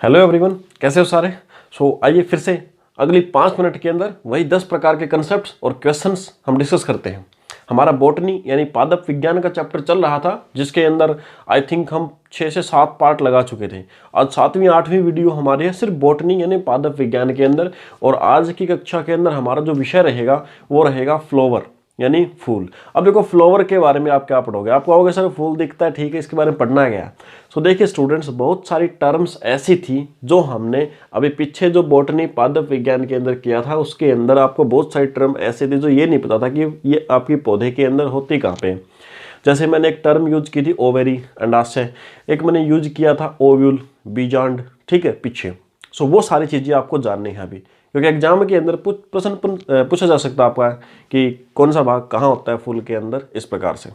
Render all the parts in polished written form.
Hello everyone, कैसे हो सारे। आइए फिर से अगली 5 मिनट के अंदर वही 10 प्रकार के कंसेप्ट्स और क्वेश्चंस हम डिस्कस करते हैं। हमारा बॉटनी यानी पादप विज्ञान का चैप्टर चल रहा था, जिसके अंदर आई थिंक हम 6 से 7 पार्ट लगा चुके थे। आज 7वीं 8वीं वीडियो हमारी है सिर्फ बॉटनी यानी पादप विज्ञान के अंदर। और आज की कक्षा के अंदर हमारा जो विषय रहेगा वो रहेगा फ्लावर यानी फूल। अब देखो, फ्लावर के बारे में आप क्या पढ़ोगे? आप कहोगे सर फूल दिखता है, ठीक है, इसके बारे में पढ़ना गया। देखिए स्टूडेंट्स, बहुत सारी टर्म्स ऐसी थी जो हमने अभी पीछे जो बॉटनी पादप विज्ञान के अंदर किया था, उसके अंदर आपको बहुत सारी टर्म ऐसे थे जो ये नहीं पता था कि ये आपकी पौधे के अंदर होती कहाँ पे। जैसे मैंने एक टर्म यूज की थी ओवेरी, अंडाशय। एक मैंने यूज किया था ओव्यूल, बीजांड, ठीक है, पीछे। वो सारी चीजें आपको जाननी है अभी, क्योंकि एग्जाम के अंदर प्रश्न पूछा जा सकता है आपका कि कौन सा भाग कहाँ होता है फूल के अंदर, इस प्रकार से।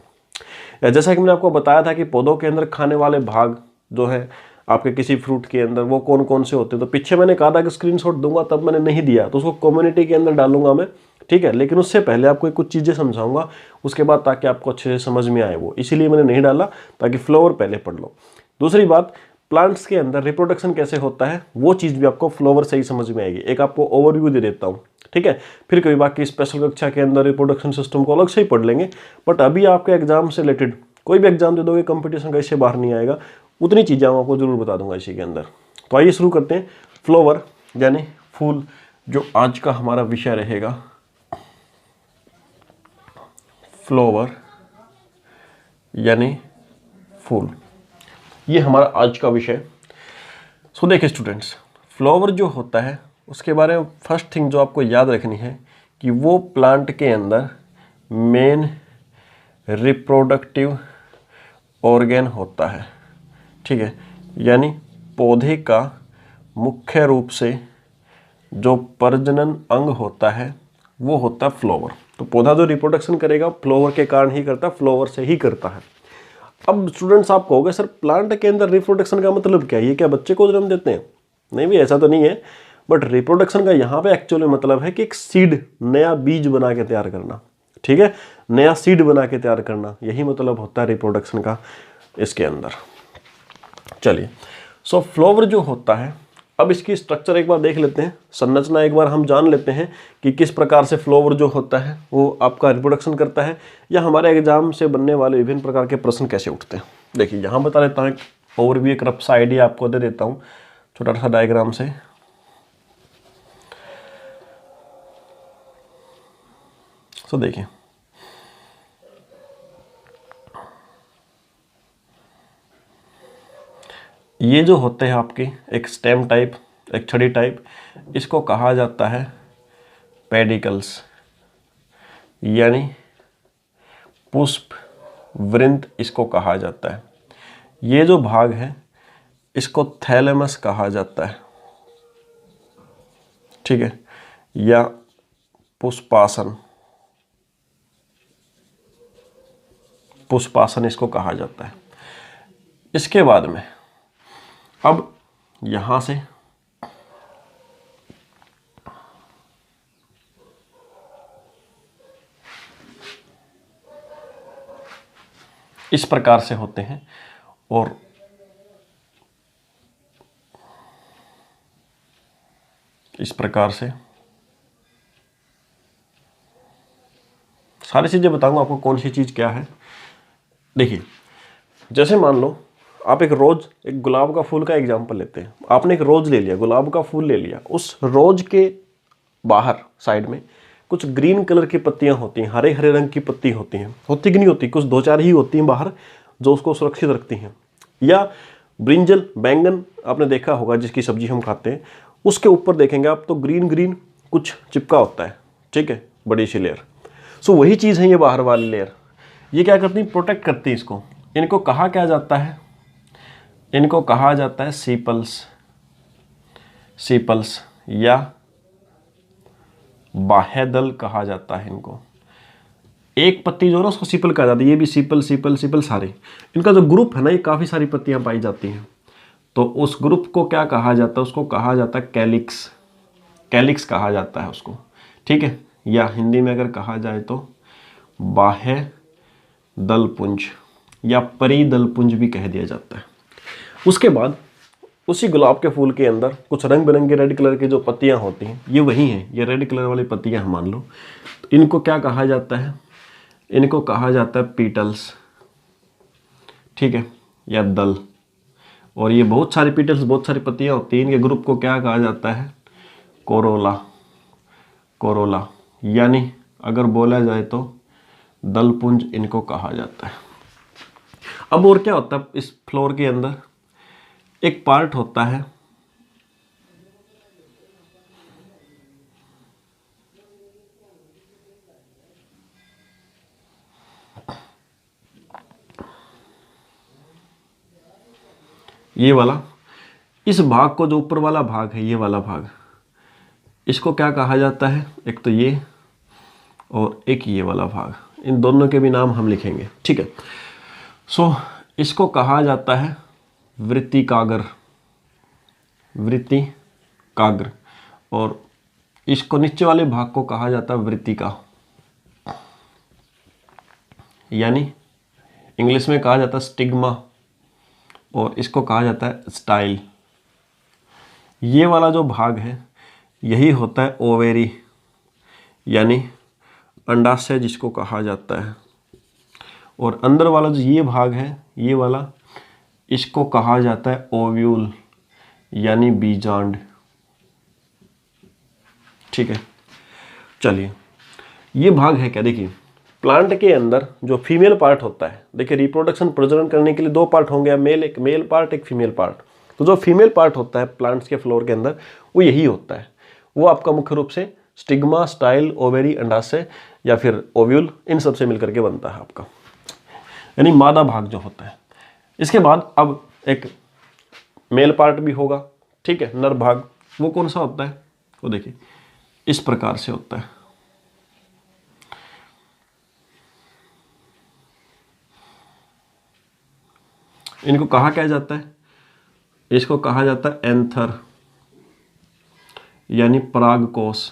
जैसा कि मैंने आपको बताया था कि पौधों के अंदर खाने वाले भाग जो है आपके किसी फ्रूट के अंदर वो कौन कौन से होते हैं, तो पीछे मैंने कहा था कि स्क्रीनशॉट दूंगा, तब मैंने नहीं दिया, तो उसको कम्युनिटी के अंदर डालूंगा मैं, ठीक है। लेकिन उससे पहले आपको कुछ चीज़ें समझाऊंगा उसके बाद, ताकि आपको अच्छे से समझ में आए वो, इसीलिए मैंने नहीं डाला, ताकि फ्लावर पहले पढ़ लो। दूसरी बात, प्लांट्स के अंदर रिप्रोडक्शन कैसे होता है वो चीज़ भी आपको फ्लावर से ही समझ में आएगी। एक आपको ओवरव्यू दे देता हूँ, ठीक है। फिर कभी बाकी स्पेशल कक्षा के अंदर रिप्रोडक्शन सिस्टम को अलग से ही पढ़ लेंगे। बट अभी आपके एग्जाम से रिलेटेड कोई भी एग्जाम दे दोगे, कंपटीशन का इससे बाहर नहीं आएगा, उतनी चीज़ें मैं आपको जरूर बता दूंगा इसी के अंदर। तो आइए शुरू करते हैं। फ्लावर यानी फूल, जो आज का हमारा विषय रहेगा, फ्लावर यानी फूल, ये हमारा आज का विषय। देखिए स्टूडेंट्स, फ्लावर जो होता है उसके बारे में फर्स्ट थिंग जो आपको याद रखनी है कि वो प्लांट के अंदर मेन रिप्रोडक्टिव ऑर्गेन होता है, ठीक है। यानी पौधे का मुख्य रूप से जो प्रजनन अंग होता है वो होता है फ्लावर। तो पौधा जो रिप्रोडक्शन करेगा फ्लावर के कारण ही करता है, फ्लावर से ही करता है। अब स्टूडेंट्स आप कहोगे सर प्लांट के अंदर रिप्रोडक्शन का मतलब क्या है, ये क्या बच्चे को जन्म देते हैं? नहीं भी, ऐसा तो नहीं है। बट रिप्रोडक्शन का यहाँ पे एक्चुअली मतलब है कि एक सीड, नया बीज बना के तैयार करना, ठीक है, नया सीड बना के तैयार करना, यही मतलब होता है रिप्रोडक्शन का इसके अंदर। चलिए, फ्लावर जो होता है, अब इसकी स्ट्रक्चर एक बार देख लेते हैं, संरचना एक बार हम जान लेते हैं कि किस प्रकार से फ्लावर जो होता है वो आपका रिप्रोडक्शन करता है, या हमारे एग्जाम से बनने वाले विभिन्न प्रकार के प्रश्न कैसे उठते हैं। देखिए यहाँ बता देता हूँ, और भी एक रफ सा आइडिया आपको दे देता हूँ छोटा सा डायग्राम से। देखिए ये जो होते हैं आपके एक स्टेम टाइप, एक छड़ी टाइप, इसको कहा जाता है पेडिकल्स यानी पुष्प वृंत, इसको कहा जाता है। ये जो भाग है इसको थैलेमस कहा जाता है, ठीक है, या पुष्पासन, पुष्पासन इसको कहा जाता है। इसके बाद में अब यहां से इस प्रकार से होते हैं, और इस प्रकार से सारी चीजें बताऊंगा आपको कौन सी चीज क्या है। देखिए, जैसे मान लो आप एक रोज, एक गुलाब का फूल का एग्जाम्पल लेते हैं। आपने एक रोज ले लिया, गुलाब का फूल ले लिया, उस रोज के बाहर साइड में कुछ ग्रीन कलर की पत्तियां होती हैं, हरे हरे रंग की पत्ती होती हैं, होती कि नहीं होती, कुछ 2-4 ही होती हैं बाहर जो उसको सुरक्षित रखती हैं। या ब्रिंजल, बैंगन आपने देखा होगा जिसकी सब्जी हम खाते हैं, उसके ऊपर देखेंगे आप तो ग्रीन ग्रीन कुछ चिपका होता है, ठीक है, बड़ी सी लेयर। वही चीज़ है ये बाहर वाली लेयर, ये क्या करती है, प्रोटेक्ट करती है इसको। इनको कहा क्या जाता है, इनको कहा जाता है सीपल्स, सीपल्स या बाह्यदल कहा जाता है इनको। एक पत्ती जो है ना उसको सीपल कहा जाता है, ये भी सीपल सीपल सीपल सारे, इनका जो ग्रुप है ना, ये काफ़ी सारी पत्तियां पाई जाती हैं। तो उस ग्रुप को क्या कहा जाता है, उसको कहा जाता है कैलिक्स, कैलिक्स कहा जाता है उसको, ठीक है। या हिंदी में अगर कहा जाए तो बाह्य दलपुंज या परिदलपुंज भी कह दिया जाता है। उसके बाद उसी गुलाब के फूल के अंदर कुछ रंग बिरंगे रेड कलर की जो पत्तियां होती हैं, ये वही हैं, ये रेड कलर वाली पत्तियां मान लो, तो इनको क्या कहा जाता है? इनको कहा जाता है पीटल्स, ठीक है, या दल। और ये बहुत सारी पीटल्स, बहुत सारी पत्तियां होती हैं, इनके ग्रुप को क्या कहा जाता है? कोरोला। कोरोला, यानी अगर बोला जाए तो दलपुंज इनको कहा जाता है। अब और क्या होता है इस फ्लोर के अंदर? एक पार्ट होता है ये वाला, इस भाग को, जो ऊपर वाला भाग है, ये वाला भाग, इसको क्या कहा जाता है? एक तो ये और एक ये वाला भाग, इन दोनों के भी नाम हम लिखेंगे, ठीक है। सो इसको कहा जाता है वृत्तिकाग्र, वृत्तिकाग्र, और इसको नीचे वाले भाग को कहा जाता है वृत्तिका, यानी इंग्लिश में कहा जाता है स्टिग्मा, और इसको कहा जाता है स्टाइल। ये वाला जो भाग है यही होता है ओवेरी, यानी अंडाशय जिसको कहा जाता है। और अंदर वाला जो ये भाग है, ये वाला, इसको कहा जाता है ओव्यूल, यानी बीजांड, ठीक है। चलिए, ये भाग है क्या? देखिए, प्लांट के अंदर जो फीमेल पार्ट होता है, देखिए रिप्रोडक्शन, प्रजनन करने के लिए दो पार्ट होंगे, मेल, एक मेल पार्ट, एक फीमेल पार्ट। तो जो फीमेल पार्ट होता है प्लांट्स के फ्लोर के अंदर, वो यही होता है। वो आपका मुख्य रूप से स्टिग्मा, स्टाइल, ओवेरी, अंडाशय या फिर ओव्यूल, इन सब से मिलकर के बनता है आपका, यानी मादा भाग जो होता है। इसके बाद अब एक मेल पार्ट भी होगा, ठीक है, नर भाग। वो कौन सा होता है? वो देखिए इस प्रकार से होता है। इनको कहा क्या जाता है? इसको कहा जाता है एंथर, यानी परागकोश,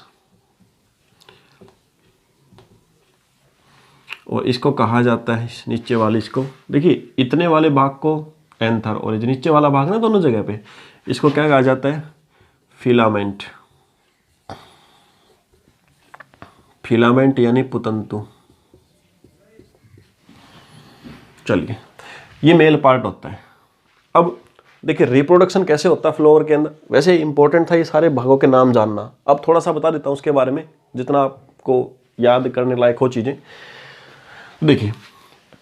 और इसको कहा जाता है नीचे वाले, इसको देखिए इतने वाले भाग को एंथर, और जो नीचे वाला भाग ना दोनों जगह पे, इसको क्या कहा जाता है? फिलामेंट। फिलामेंट यानी पुतंतु। चलिए, ये मेल पार्ट होता है। अब देखिए रिप्रोडक्शन कैसे होता है फ्लोर के अंदर। वैसे इंपॉर्टेंट था ये सारे भागों के नाम जानना, अब थोड़ा सा बता देता हूँ उसके बारे में, जितना आपको याद करने लायक हो चीज़ें। देखिए,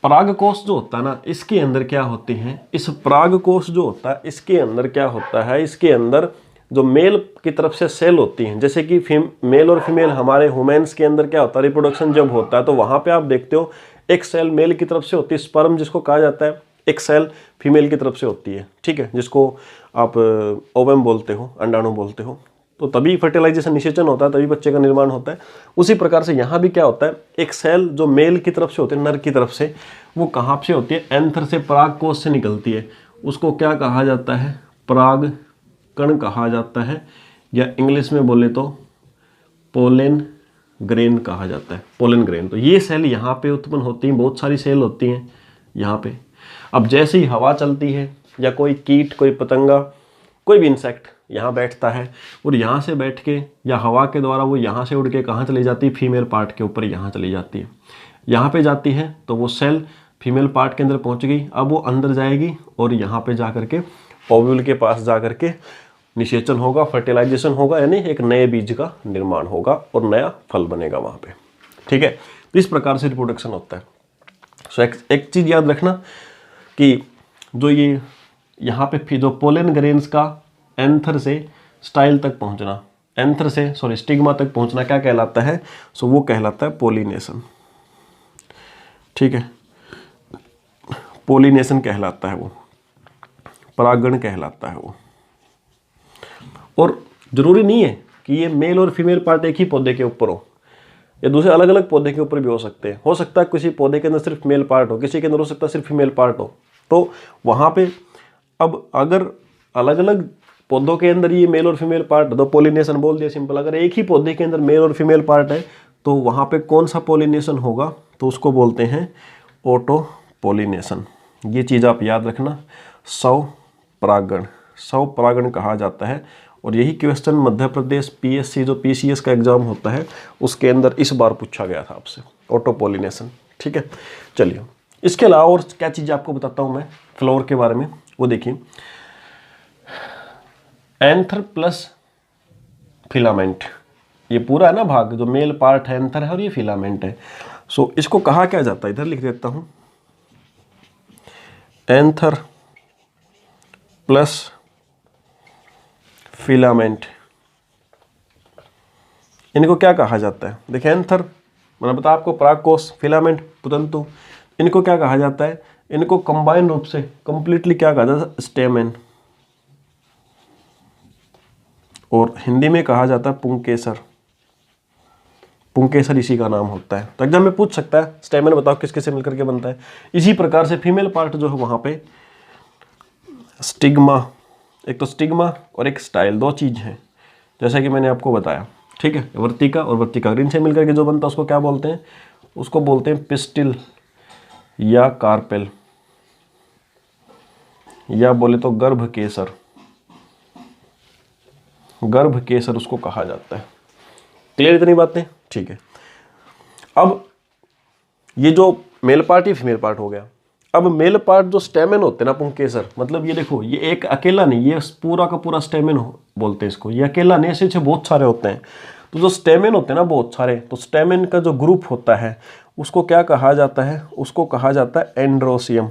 परागकोश जो होता है ना, इसके अंदर क्या होते हैं? इस परागकोश जो होता है, इसके अंदर क्या होता है? इसके अंदर जो मेल की तरफ से सेल होती हैं, जैसे कि मेल और फीमेल, हमारे ह्यूमन्स के अंदर क्या होता है? रिप्रोडक्शन जब होता है तो वहाँ पे आप देखते हो एक सेल मेल की तरफ से होती है, स्पर्म जिसको कहा जाता है, एक सेल फीमेल की तरफ से होती है, ठीक है, जिसको आप ओवम बोलते हो, अंडाणु बोलते हो। तो तभी फर्टिलाइजेशन, निषेचन होता है, तभी बच्चे का निर्माण होता है। उसी प्रकार से यहाँ भी क्या होता है? एक सेल जो मेल की तरफ से होती है, नर की तरफ से, वो कहाँ से होती है? एंथर से, परागकोश से निकलती है। उसको क्या कहा जाता है? पराग कण कहा जाता है, या इंग्लिश में बोले तो पोलन ग्रेन कहा जाता है, पोलन ग्रेन। तो ये सेल यहाँ पे उत्पन्न होती हैं, बहुत सारी सेल होती हैं यहाँ पे। अब जैसे ही हवा चलती है, या कोई कीट, कोई पतंगा, कोई भी इंसेक्ट यहाँ बैठता है, और यहाँ से बैठ के या हवा के द्वारा वो यहाँ से उड़ के कहाँ चली जाती है? फीमेल पार्ट के ऊपर यहाँ चली जाती है। यहाँ पे जाती है तो वो सेल फीमेल पार्ट के अंदर पहुँच गई। अब वो अंदर जाएगी और यहाँ पे जा करके ओव्यूल के पास जा करके निषेचन होगा, फर्टिलाइजेशन होगा, यानी एक नए बीज का निर्माण होगा और नया फल बनेगा वहाँ पे, ठीक है। तो इस प्रकार से रिप्रोडक्शन होता है। सो एक चीज़ याद रखना कि जो ये यहाँ पे जो पोलन ग्रेन्स का एंथर से स्टाइल तक पहुँचना, एंथर से स्टिग्मा तक पहुँचना क्या कहलाता है? सो वो कहलाता है पोलिनेशन, ठीक है। पोलिनेशन कहलाता है वो, परागण कहलाता है वो। और जरूरी नहीं है कि ये मेल और फीमेल पार्ट एक ही पौधे के ऊपर हो, या दूसरे अलग अलग पौधे के ऊपर भी हो सकते हैं। हो सकता है किसी पौधे के अंदर सिर्फ मेल पार्ट हो, किसी के अंदर हो सकता है सिर्फ फीमेल पार्ट हो। तो वहाँ पे अब अगर अलग अलग पौधों के अंदर ये मेल और फीमेल पार्ट, तो पोलिनेशन बोल दिया सिंपल। अगर एक ही पौधे के अंदर मेल और फीमेल पार्ट है तो वहाँ पे कौन सा पोलिनेशन होगा? तो उसको बोलते हैं ऑटो पोलिनेशन। ये चीज़ आप याद रखना, स्वपरागण, स्वपरागण कहा जाता है। और यही क्वेश्चन मध्य प्रदेश पीएससी जो पीसीएस का एग्जाम होता है उसके अंदर इस बार पूछा गया था आपसे, ऑटो पोलिनेशन। ठीक है, चलिए इसके अलावा और क्या चीज़ आपको बताता हूँ मैं फ्लोर के बारे में, वो देखिए एंथर प्लस फिलामेंट, ये पूरा है ना भाग, जो मेल पार्ट है एंथर है और ये फिलामेंट है। सो इसको कहा क्या जाता है, इधर लिख देता हूं, एंथर प्लस फिलामेंट, इनको क्या कहा जाता है? देखिए एंथर मैंने बताया आपको परागकोश, फिलामेंट पुतंतु, इनको क्या कहा जाता है? इनको कंबाइन रूप से कंप्लीटली क्या कहा जाता है? स्टेमेन, और हिंदी में कहा जाता है पुंकेसर। पुंकेसर इसी का नाम होता है। तो एग्जाम में पूछ सकता है स्टेमेन बताओ किस किस से मिलकर के बनता है। इसी प्रकार से फीमेल पार्ट जो है वहां पे स्टिग्मा, एक तो स्टिग्मा और एक स्टाइल, दो चीज हैं जैसा कि मैंने आपको बताया। ठीक है, वर्तिका और वर्तिका इनसे मिलकर के जो बनता है उसको क्या बोलते हैं? उसको बोलते हैं पिस्टिल या कार्पेल, या बोले तो गर्भ केसर, गर्भ केसर उसको कहा जाता है। क्लियर इतनी बातें? ठीक है, अब ये जो मेल पार्ट ही फीमेल पार्ट हो गया। अब मेल पार्ट जो स्टेमेन होते हैं ना पुंकेसर, मतलब ये देखो ये एक अकेला नहीं, ये पूरा का पूरा स्टेमेन बोलते हैं इसको, ये अकेला नहीं, ऐसे बहुत सारे होते हैं। तो जो स्टेमेन होते हैं ना बहुत सारे, तो स्टेमेन का जो ग्रुप होता है उसको क्या कहा जाता है? उसको कहा जाता है एंड्रोसियम,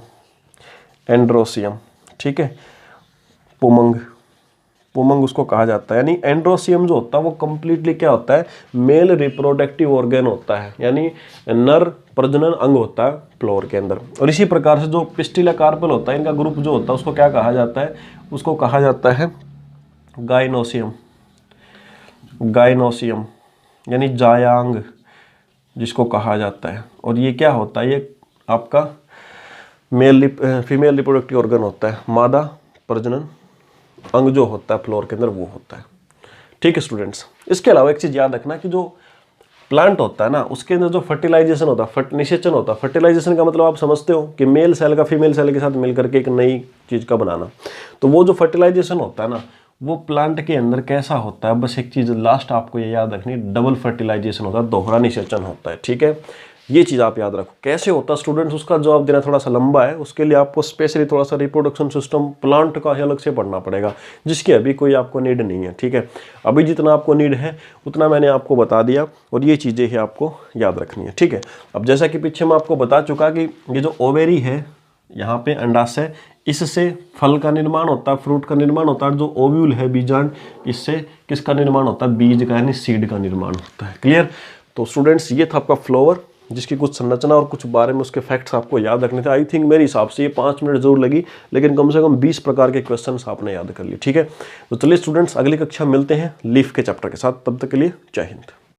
एंड्रोसियम। ठीक है, पुमंग, पुमंग उसको कहा जाता है। यानी एंड्रोसियम जो होता है वो कंप्लीटली क्या होता है? मेल रिप्रोडक्टिव ऑर्गन होता है, यानी नर प्रजनन अंग होता है फ्लोर के अंदर। और इसी प्रकार से जो पिस्टिल कार्पेल होता है, इनका ग्रुप जो होता है उसको क्या कहा जाता है? उसको कहा जाता है गाइनोसियम, गाइनोसियम यानी जायांग जिसको कहा जाता है। और ये क्या होता है? ये आपका फीमेल रिप्रोडक्टिव ऑर्गन होता है, मादा प्रजनन अंग जो होता है फ्लोर के अंदर वो होता है। ठीक है स्टूडेंट्स, इसके अलावा एक चीज याद रखना कि जो प्लांट होता है ना उसके अंदर जो फर्टिलाइजेशन होता है, निषेचन होता है। फर्टिलाइजेशन का मतलब आप समझते हो कि मेल सेल का फीमेल सेल के साथ मिलकर के एक नई चीज का बनाना। तो वो जो फर्टिलाइजेशन होता है ना वो प्लांट के अंदर कैसा होता है? बस एक चीज लास्ट आपको ये याद रखनी, डबल फर्टिलाइजेशन होता है, दोहरा निषेचन होता है। ठीक है, ये चीज़ आप याद रखो। कैसे होता है स्टूडेंट्स, उसका जवाब देना थोड़ा सा लंबा है, उसके लिए आपको स्पेशली थोड़ा सा रिप्रोडक्शन सिस्टम प्लांट का अलग से पढ़ना पड़ेगा, जिसकी अभी कोई आपको नीड नहीं है। ठीक है, अभी जितना आपको नीड है उतना मैंने आपको बता दिया, और ये चीज़ें ही आपको याद रखनी है। ठीक है, अब जैसा कि पीछे मैं आपको बता चुका कि ये जो ओवेरी है, यहाँ पे अंडाशय, इससे फल का निर्माण होता है, फ्रूट का निर्माण होता है। जो ओव्यूल है बीजांड, इससे किसका निर्माण होता है? बीज का यानी सीड का निर्माण होता है। क्लियर? तो स्टूडेंट्स ये था आपका फ्लावर, जिसकी कुछ संरचना और कुछ बारे में उसके फैक्ट्स आपको याद रखने थे। आई थिंक मेरे हिसाब से ये 5 मिनट जरूर लगी, लेकिन कम से कम 20 प्रकार के क्वेश्चंस आपने याद कर लिए। ठीक है, तो चलिए स्टूडेंट्स अगली कक्षा मिलते हैं लीफ के चैप्टर के साथ। तब तक के लिए जय हिंद।